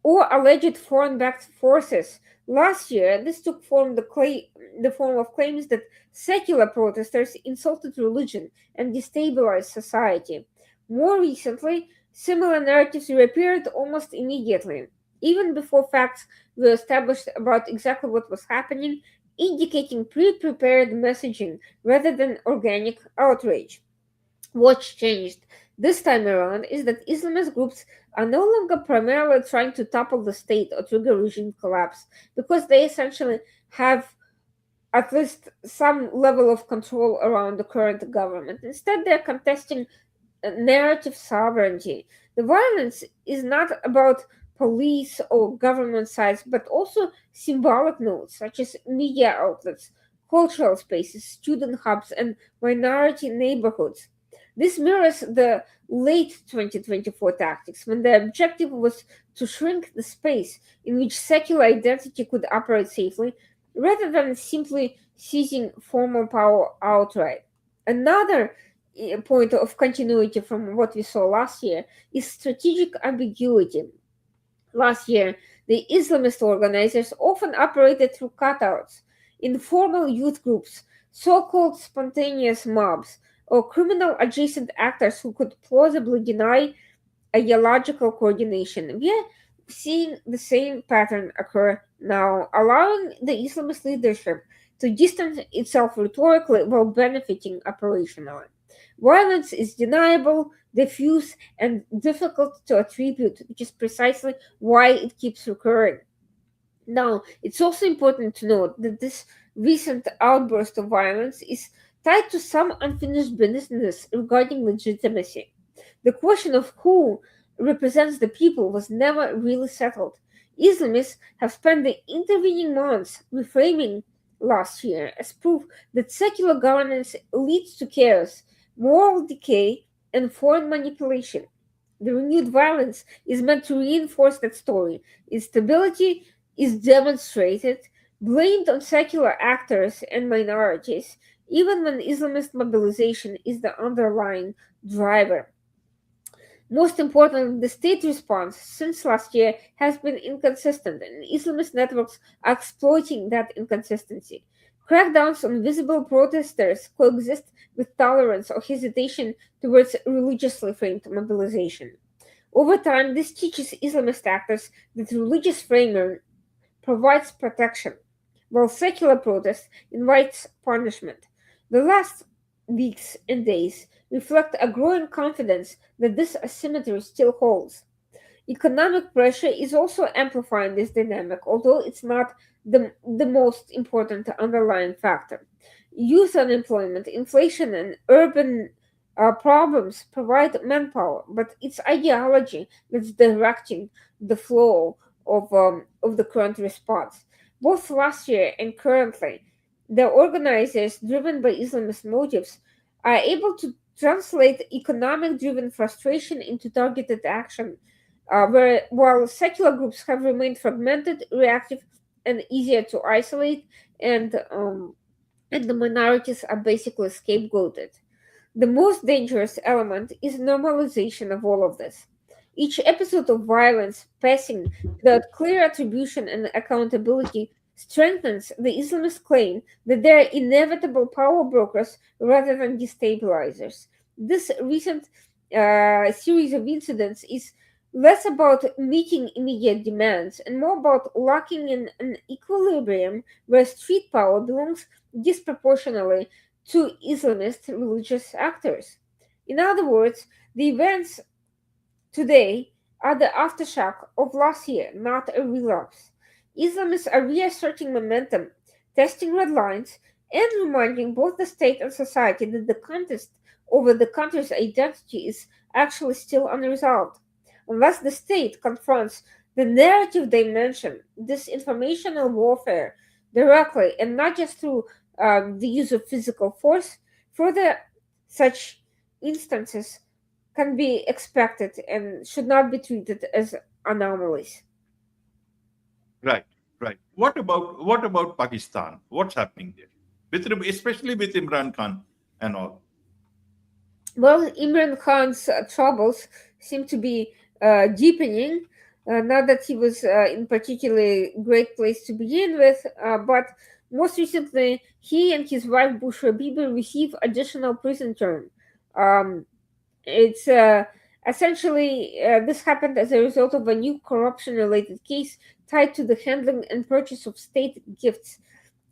S2: or alleged foreign-backed forces. Last year, this took the form of claims that secular protesters insulted religion and destabilized society. More recently, similar narratives reappeared almost immediately, even before facts were established about exactly what was happening, indicating pre-prepared messaging rather than organic outrage. What's changed this time around is that Islamist groups are no longer primarily trying to topple the state or trigger regime collapse because they essentially have at least some level of control around the current government. Instead, they're contesting narrative sovereignty. The violence is not about police or government sides, but also symbolic nodes such as media outlets, cultural spaces, student hubs, and minority neighborhoods. This mirrors the late 2024 tactics when the objective was to shrink the space in which secular identity could operate safely rather than simply seizing formal power outright. Another point of continuity from what we saw last year is strategic ambiguity. Last year, the Islamist organizers often operated through cutouts, informal youth groups, so called spontaneous mobs, or criminal adjacent actors who could plausibly deny ideological coordination. We are seeing the same pattern occur now, allowing the Islamist leadership to distance itself rhetorically while benefiting operationally. Violence is deniable, diffuse, and difficult to attribute, which is precisely why it keeps recurring. Now, it's also important to note that this recent outburst of violence is tied to some unfinished business regarding legitimacy. The question of who represents the people was never really settled. Islamists have spent the intervening months reframing last year as proof that secular governance leads to chaos, moral decay, and foreign manipulation. The renewed violence is meant to reinforce that story. Instability is demonstrated, blamed on secular actors and minorities, even when Islamist mobilization is the underlying driver. Most importantly, the state response since last year has been inconsistent, and Islamist networks are exploiting that inconsistency. Crackdowns on visible protesters coexist with tolerance or hesitation towards religiously framed mobilization. Over time, this teaches Islamist actors that religious framing provides protection, while secular protest invites punishment. The last weeks and days reflect a growing confidence that this asymmetry still holds. Economic pressure is also amplifying this dynamic, although it's not the most important underlying factor. Youth unemployment, inflation, and urban problems provide manpower, but it's ideology that's directing the flow of the current response. Both last year and currently, the organizers, driven by Islamist motives, are able to translate economic driven frustration into targeted action, while secular groups have remained fragmented, reactive, and easier to isolate, and the minorities are basically scapegoated. The most dangerous element is normalization of all of this. Each episode of violence passing without clear attribution and accountability strengthens the Islamist claim that they are inevitable power brokers rather than destabilizers. This recent series of incidents is less about meeting immediate demands and more about locking in an equilibrium where street power belongs disproportionately to Islamist religious actors. In other words, the events today are the aftershock of last year, not a relapse. Islamists are reasserting momentum, testing red lines, and reminding both the state and society that the contest over the country's identity is actually still unresolved. Unless the state confronts the narrative dimension, this informational warfare, directly and not just through the use of physical force, further such instances can be expected and should not be treated as anomalies.
S1: Right, right. What about Pakistan? What's happening there? Especially with Imran Khan and all.
S2: Well, Imran Khan's troubles seem to be deepening. Not that he was in particularly great place to begin with, but most recently, he and his wife Bushra Bibi receive additional prison term. Um, it's essentially this happened as a result of a new corruption-related case tied to the handling and purchase of state gifts.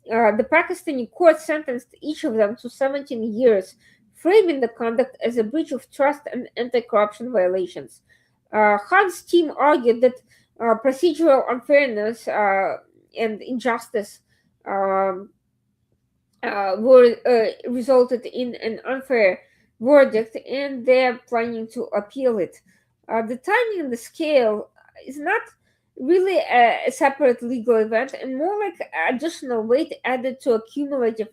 S2: The Pakistani court sentenced each of them to 17 years, framing the conduct as a breach of trust and anti corruption violations. Khan's team argued that procedural unfairness and injustice um, were resulted in an unfair verdict, and they're planning to appeal it. The timing and the scale is not really a separate legal event, and more like additional weight added to a cumulative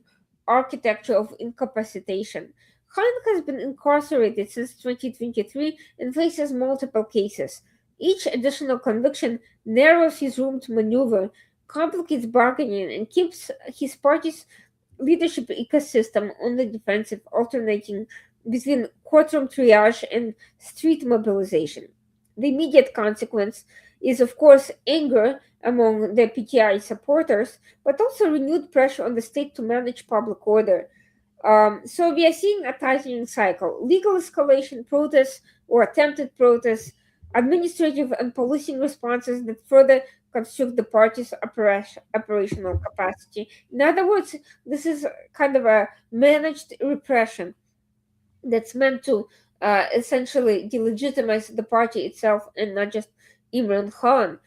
S2: architecture of incapacitation. Khan has been incarcerated since 2023 and faces multiple cases. Each additional conviction narrows his room to maneuver, complicates bargaining, and keeps his party's leadership ecosystem on the defensive, alternating between courtroom triage and street mobilization. The immediate consequence is, of course, anger among the PTI supporters, but also renewed pressure on the state to manage public order. So we are seeing a tightening cycle: legal escalation, protests or attempted protests, administrative and policing responses that further constrict the party's operational capacity. In other words, this is kind of a managed repression that's meant to essentially delegitimize the party itself and not just Imran Khan.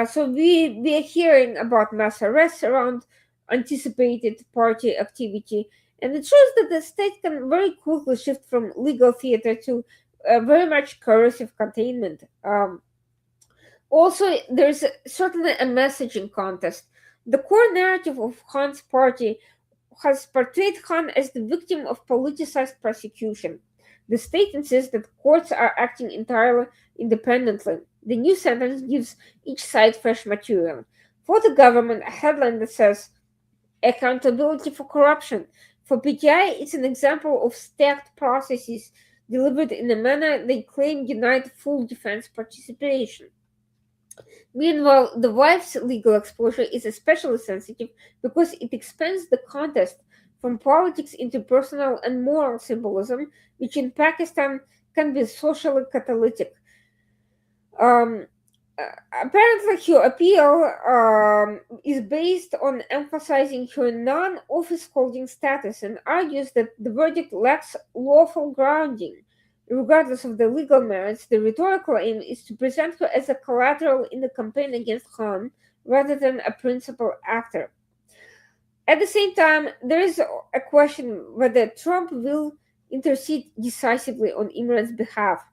S2: So we are hearing about mass arrests around anticipated party activity, and it shows that the state can very quickly shift from legal theater to very much coercive containment. Also, there's certainly a messaging contest. The core narrative of Khan's party has portrayed Khan as the victim of politicized prosecution. The state insists that courts are acting entirely independently. The new sentence gives each side fresh material. For the government, a headline that says accountability for corruption. For PTI, it's an example of stacked processes delivered in a manner they claim denied full defense participation. Meanwhile, the wife's legal exposure is especially sensitive because it expands the contest from politics into personal and moral symbolism, which in Pakistan can be socially catalytic. Um, Apparently, her appeal is based on emphasizing her non office holding status and argues that the verdict lacks lawful grounding. Regardless of the legal merits, the rhetorical aim is to present her as a collateral in the campaign against Khan rather than a principal actor. At the same time, there is a question whether Trump will intercede decisively on Imran's behalf.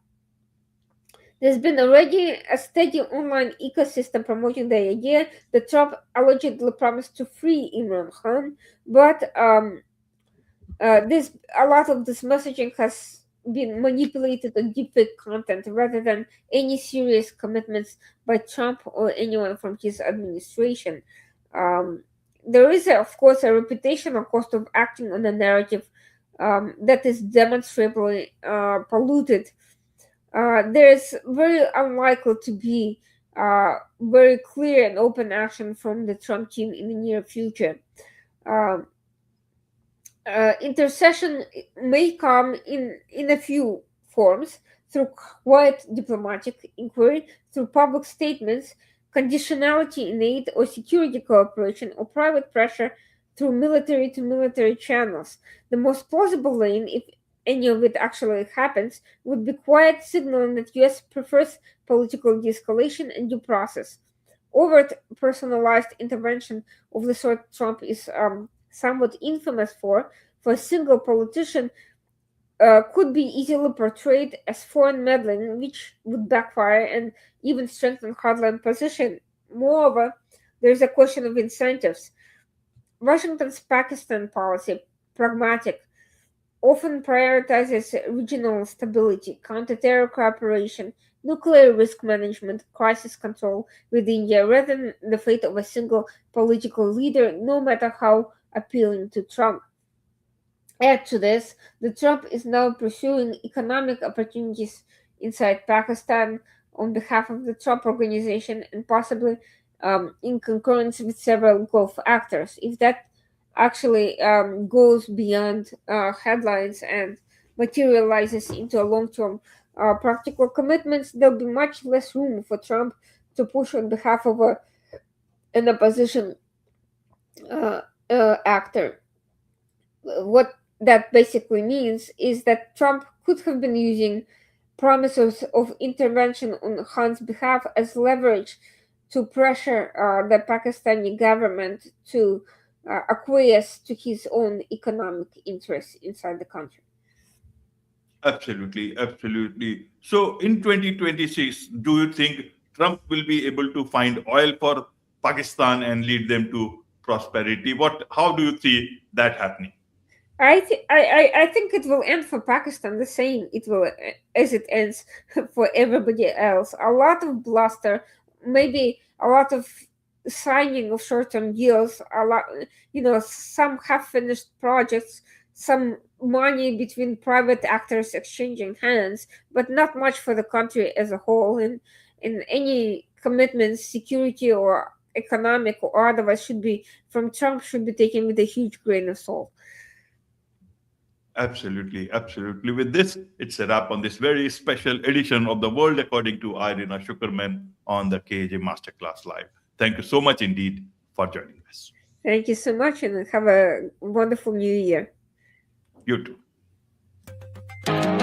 S2: There's been already a steady online ecosystem promoting the idea that Trump allegedly promised to free Imran Khan, but this a lot of this messaging has been manipulated on deepfake content rather than any serious commitments by Trump or anyone from his administration. Um, there is, of course, a reputational cost of acting on a narrative that is demonstrably polluted. There's very unlikely to be very clear and open action from the Trump team in the near future. Um, Intercession may come in a few forms: through quiet diplomatic inquiry, through public statements, conditionality in aid or security cooperation, or private pressure through military to military channels. The most plausible lane, if any of it actually happens, would be quiet signaling that US prefers political de-escalation and due process. Overt personalized intervention of the sort Trump is somewhat infamous for a single politician, could be easily portrayed as foreign meddling, which would backfire and even strengthen hardline position. Moreover, there is a question of incentives. Washington's Pakistan policy, pragmatic, often prioritizes regional stability, counter-terror cooperation, nuclear risk management, crisis control with India, rather than the fate of a single political leader, no matter how appealing to Trump. Add to this, the Trump is now pursuing economic opportunities inside Pakistan on behalf of the Trump Organization and possibly in concurrence with several Gulf actors. If that actually goes beyond headlines and materializes into a long-term practical commitments, there'll be much less room for Trump to push on behalf of an opposition uh, actor. What that basically means is that Trump could have been using promises of intervention on Khan's behalf as leverage to pressure the Pakistani government to acquiesce to his own economic interests inside the country.
S1: Absolutely, absolutely. So in 2026, do you think Trump will be able to find oil for Pakistan and lead them to prosperity? How do you see that happening?
S2: I think it will end for Pakistan the same it will as it ends for everybody else. A lot of bluster, maybe a lot of signing of short-term deals, a lot, some half-finished projects, some money between private actors exchanging hands, but not much for the country as a whole. And in any commitments, security or economic or otherwise, should be from Trump should be taken with a huge grain of salt.
S1: Absolutely, absolutely. With this, it's a wrap on this very special edition of The World According to Irina Shukerman on the KAJ Masterclass Live. Thank you so much indeed for joining us.
S2: Thank you so much and have a wonderful new year.
S1: You too.